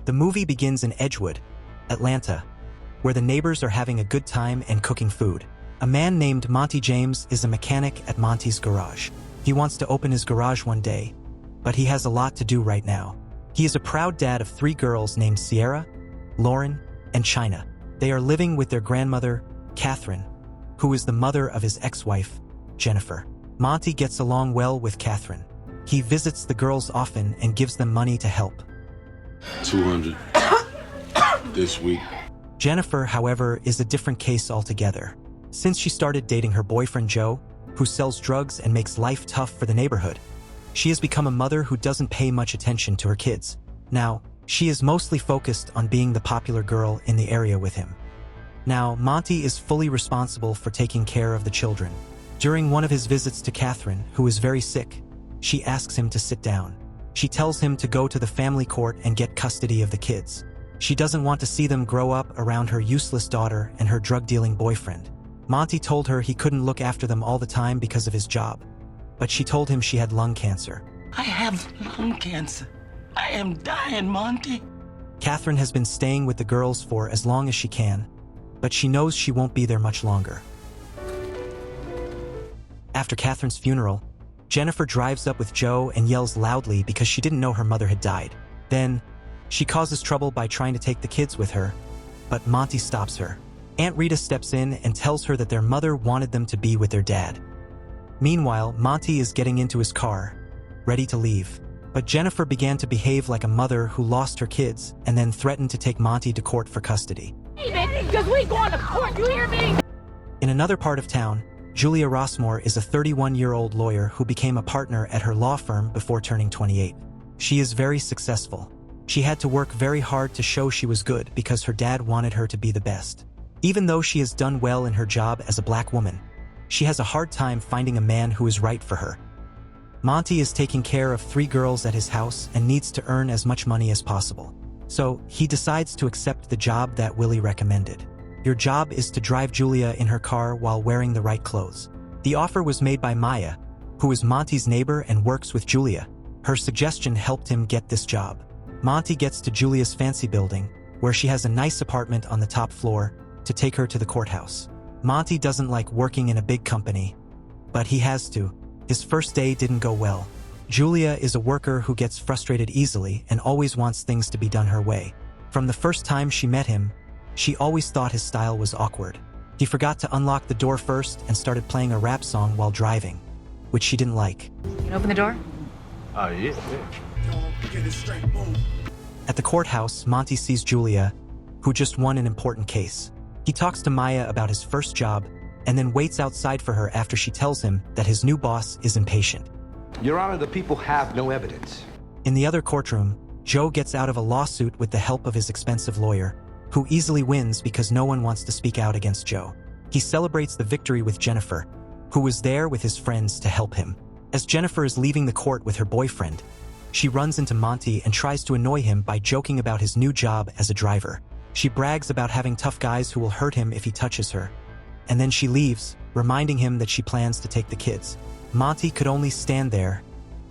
The movie begins in Edgewood, Atlanta, where the neighbors are having a good time and cooking food. A man named Monty James is a mechanic at Monty's garage. He wants to open his garage one day, but he has a lot to do right now. He is a proud dad of 3 girls named Sierra, Lauren, and China. They are living with their grandmother, Catherine, who is the mother of his ex-wife, Jennifer. Monty gets along well with Catherine. He visits the girls often and gives them money to help. 200 this week. Jennifer, however, is a different case altogether. Since she started dating her boyfriend Joe, who sells drugs and makes life tough for the neighborhood, she has become a mother who doesn't pay much attention to her kids. Now, she is mostly focused on being the popular girl in the area with him. Now, Monty is fully responsible for taking care of the children. During one of his visits to Catherine, who is very sick, she asks him to sit down. She tells him to go to the family court and get custody of the kids. She doesn't want to see them grow up around her useless daughter and her drug-dealing boyfriend. Monty told her he couldn't look after them all the time because of his job, but she told him she had lung cancer. I have lung cancer. I am dying, Monty. Catherine has been staying with the girls for as long as she can, but she knows she won't be there much longer. After Catherine's funeral, Jennifer drives up with Joe and yells loudly because she didn't know her mother had died. Then, she causes trouble by trying to take the kids with her, but Monty stops her. Aunt Rita steps in and tells her that their mother wanted them to be with their dad. Meanwhile, Monty is getting into his car, ready to leave. But Jennifer began to behave like a mother who lost her kids and then threatened to take Monty to court for custody. Hey, man, because we going to court, you hear me? In another part of town, Julia Rossmore is a 31-year-old lawyer who became a partner at her law firm before turning 28. She is very successful. She had to work very hard to show she was good because her dad wanted her to be the best. Even though she has done well in her job as a black woman, she has a hard time finding a man who is right for her. Monty is taking care of 3 girls at his house and needs to earn as much money as possible. So, he decides to accept the job that Willie recommended. Your job is to drive Julia in her car while wearing the right clothes. The offer was made by Maya, who is Monty's neighbor and works with Julia. Her suggestion helped him get this job. Monty gets to Julia's fancy building, where she has a nice apartment on the top floor, to take her to the courthouse. Monty doesn't like working in a big company, but he has to. His first day didn't go well. Julia is a worker who gets frustrated easily and always wants things to be done her way. From the first time she met him, she always thought his style was awkward. He forgot to unlock the door first and started playing a rap song while driving, which she didn't like. Can you open the door? Oh, yeah. At the courthouse, Monty sees Julia, who just won an important case. He talks to Maya about his first job and then waits outside for her after she tells him that his new boss is impatient. Your Honor, the people have no evidence. In the other courtroom, Joe gets out of a lawsuit with the help of his expensive lawyer, who easily wins because no one wants to speak out against Joe. He celebrates the victory with Jennifer, who was there with his friends to help him. As Jennifer is leaving the court with her boyfriend, she runs into Monty and tries to annoy him by joking about his new job as a driver. She brags about having tough guys who will hurt him if he touches her. And then she leaves, reminding him that she plans to take the kids. Monty could only stand there,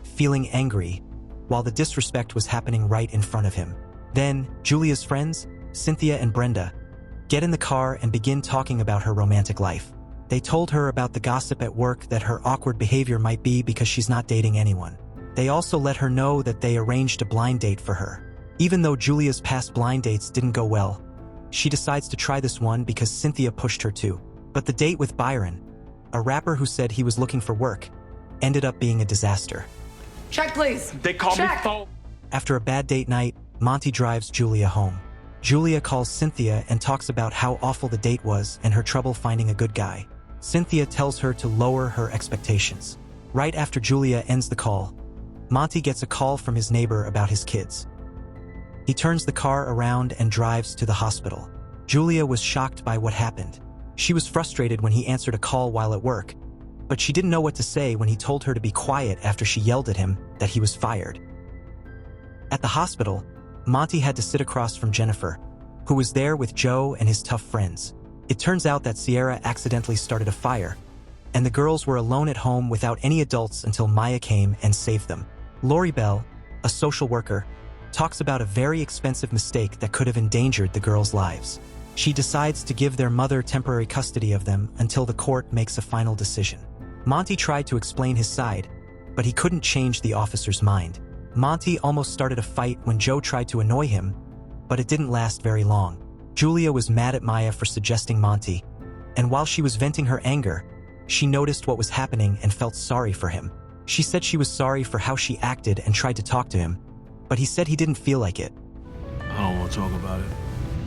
feeling angry, while the disrespect was happening right in front of him. Then, Julia's friends, Cynthia and Brenda, get in the car and begin talking about her romantic life. They told her about the gossip at work that her awkward behavior might be because she's not dating anyone. They also let her know that they arranged a blind date for her. Even though Julia's past blind dates didn't go well, she decides to try this one because Cynthia pushed her to. But the date with Byron, a rapper who said he was looking for work, ended up being a disaster. Check, please. They call me phone. After a bad date night, Monty drives Julia home. Julia calls Cynthia and talks about how awful the date was and her trouble finding a good guy. Cynthia tells her to lower her expectations. Right after Julia ends the call, Monty gets a call from his neighbor about his kids. He turns the car around and drives to the hospital. Julia was shocked by what happened. She was frustrated when he answered a call while at work, but she didn't know what to say when he told her to be quiet after she yelled at him that he was fired. At the hospital, Monty had to sit across from Jennifer, who was there with Joe and his tough friends. It turns out that Sierra accidentally started a fire, and the girls were alone at home without any adults until Maya came and saved them. Lori Bell, a social worker, talks about a very expensive mistake that could have endangered the girls' lives. She decides to give their mother temporary custody of them until the court makes a final decision. Monty tried to explain his side, but he couldn't change the officer's mind. Monty almost started a fight when Joe tried to annoy him, but it didn't last very long. Julia was mad at Maya for suggesting Monty, and while she was venting her anger, she noticed what was happening and felt sorry for him. She said she was sorry for how she acted and tried to talk to him, but he said he didn't feel like it. I don't want to talk about it.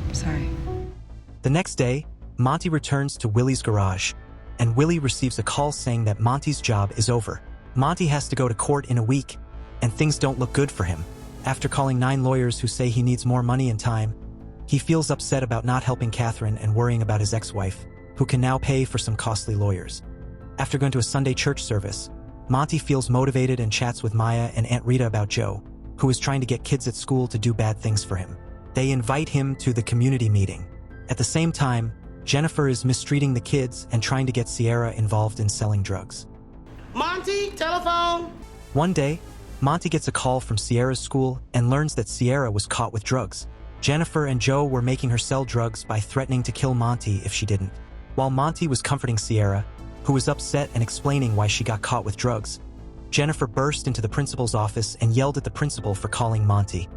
I'm sorry. The next day, Monty returns to Willie's garage, and Willie receives a call saying that Monty's job is over. Monty has to go to court in a week, and things don't look good for him. After calling 9 lawyers who say he needs more money and time, he feels upset about not helping Catherine and worrying about his ex-wife, who can now pay for some costly lawyers. After going to a Sunday church service, Monty feels motivated and chats with Maya and Aunt Rita about Joe, who is trying to get kids at school to do bad things for him. They invite him to the community meeting. At the same time, Jennifer is mistreating the kids and trying to get Sierra involved in selling drugs. Monty, telephone. One day, Monty gets a call from Sierra's school and learns that Sierra was caught with drugs. Jennifer and Joe were making her sell drugs by threatening to kill Monty if she didn't. While Monty was comforting Sierra, who was upset and explaining why she got caught with drugs, Jennifer burst into the principal's office and yelled at the principal for calling Monty,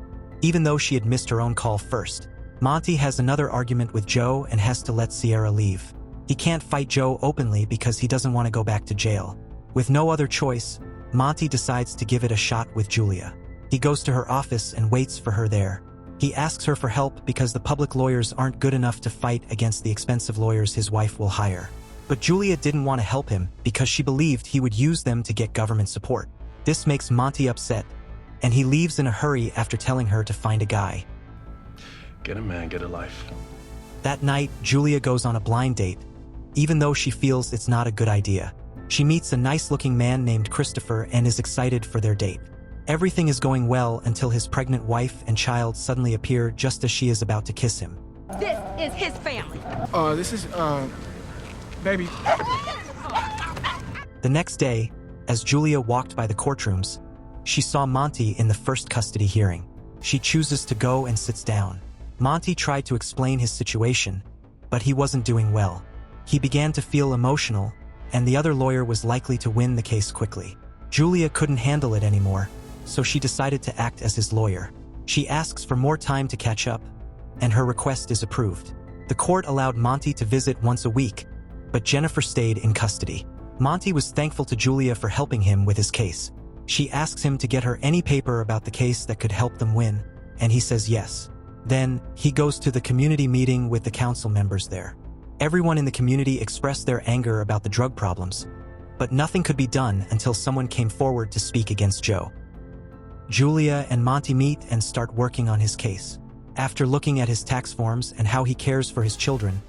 even though she had missed her own call first. Monty has another argument with Joe and has to let Sierra leave. He can't fight Joe openly because he doesn't want to go back to jail. With no other choice, Monty decides to give it a shot with Julia. He goes to her office and waits for her there. He asks her for help because the public lawyers aren't good enough to fight against the expensive lawyers his wife will hire. But Julia didn't want to help him because she believed he would use them to get government support. This makes Monty upset, and he leaves in a hurry after telling her to find a guy. Get a man, get a life. That night, Julia goes on a blind date, even though she feels it's not a good idea. She meets a nice-looking man named Christopher and is excited for their date. Everything is going well until his pregnant wife and child suddenly appear just as she is about to kiss him. This is his family. This is, baby. The next day, as Julia walked by the courtrooms, she saw Monty in the first custody hearing. She chooses to go and sits down. Monty tried to explain his situation, but he wasn't doing well. He began to feel emotional, and the other lawyer was likely to win the case quickly. Julia couldn't handle it anymore, so she decided to act as his lawyer. She asks for more time to catch up, and her request is approved. The court allowed Monty to visit once a week, but Jennifer stayed in custody. Monty was thankful to Julia for helping him with his case. She asks him to get her any paper about the case that could help them win, and he says yes. Then, he goes to the community meeting with the council members there. Everyone in the community expressed their anger about the drug problems, but nothing could be done until someone came forward to speak against Joe. Julia and Monty meet and start working on his case. After looking at his tax forms and how he cares for his children,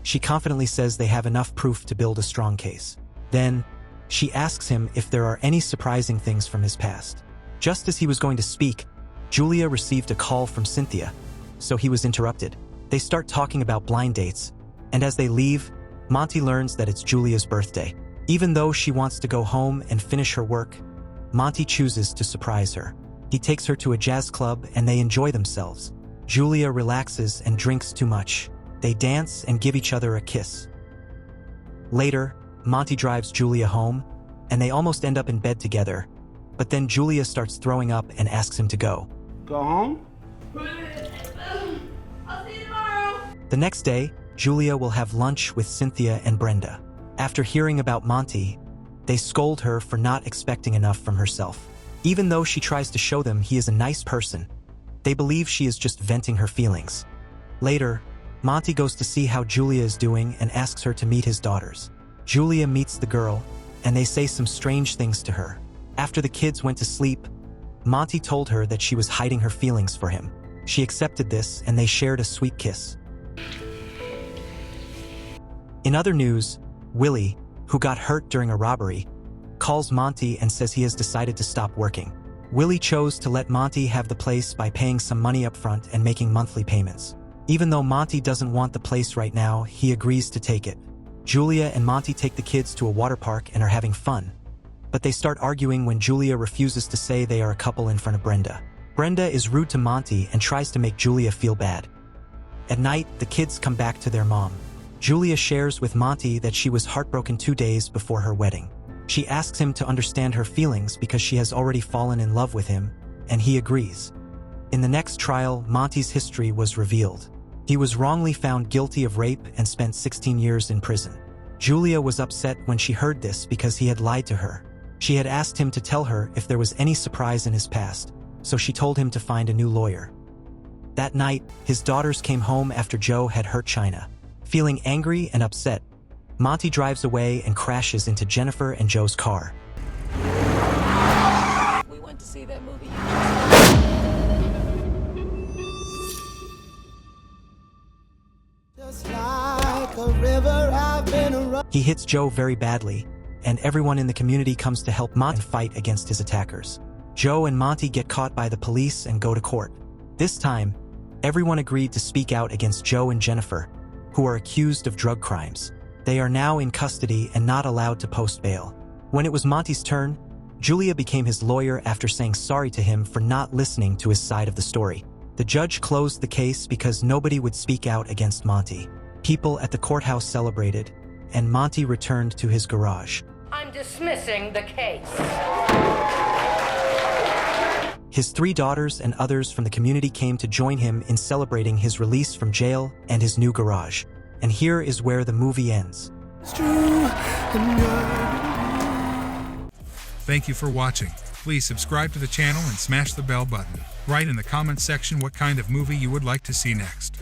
she confidently says they have enough proof to build a strong case. Then, she asks him if there are any surprising things from his past. Just as he was going to speak, Julia received a call from Cynthia, so he was interrupted. They start talking about blind dates, and as they leave, Monty learns that it's Julia's birthday. Even though she wants to go home and finish her work, Monty chooses to surprise her. He takes her to a jazz club and they enjoy themselves. Julia relaxes and drinks too much. They dance and give each other a kiss. Later, Monty drives Julia home, and they almost end up in bed together, but then Julia starts throwing up and asks him to go. Go home? I'll see you tomorrow. The next day, Julia will have lunch with Cynthia and Brenda. After hearing about Monty, they scold her for not expecting enough from herself. Even though she tries to show them he is a nice person, they believe she is just venting her feelings. Later, Monty goes to see how Julia is doing and asks her to meet his daughters. Julia meets the girl, and they say some strange things to her. After the kids went to sleep, Monty told her that she was hiding her feelings for him. She accepted this, and they shared a sweet kiss. In other news, Willie, who got hurt during a robbery, calls Monty and says he has decided to stop working. Willie chose to let Monty have the place by paying some money up front and making monthly payments. Even though Monty doesn't want the place right now, he agrees to take it. Julia and Monty take the kids to a water park and are having fun, but they start arguing when Julia refuses to say they are a couple in front of Brenda. Brenda is rude to Monty and tries to make Julia feel bad. At night, the kids come back to their mom. Julia shares with Monty that she was heartbroken 2 days before her wedding. She asks him to understand her feelings because she has already fallen in love with him, and he agrees. In the next trial, Monty's history was revealed. He was wrongly found guilty of rape and spent 16 years in prison. Julia was upset when she heard this because he had lied to her. She had asked him to tell her if there was any surprise in his past, so she told him to find a new lawyer. That night, his daughters came home after Joe had hurt China. Feeling angry and upset, Monty drives away and crashes into Jennifer and Joe's car. We went to see that movie. He hits Joe very badly, and everyone in the community comes to help Monty fight against his attackers. Joe and Monty get caught by the police and go to court. This time, everyone agreed to speak out against Joe and Jennifer, who are accused of drug crimes. They are now in custody and not allowed to post bail. When it was Monty's turn, Julia became his lawyer after saying sorry to him for not listening to his side of the story. The judge closed the case because nobody would speak out against Monty. People at the courthouse celebrated, and Monty returned to his garage. I'm dismissing the case. His 3 daughters and others from the community came to join him in celebrating his release from jail and his new garage. And here is where the movie ends. Thank you for watching. Please subscribe to the channel and smash the bell button. Write in the comments section what kind of movie you would like to see next.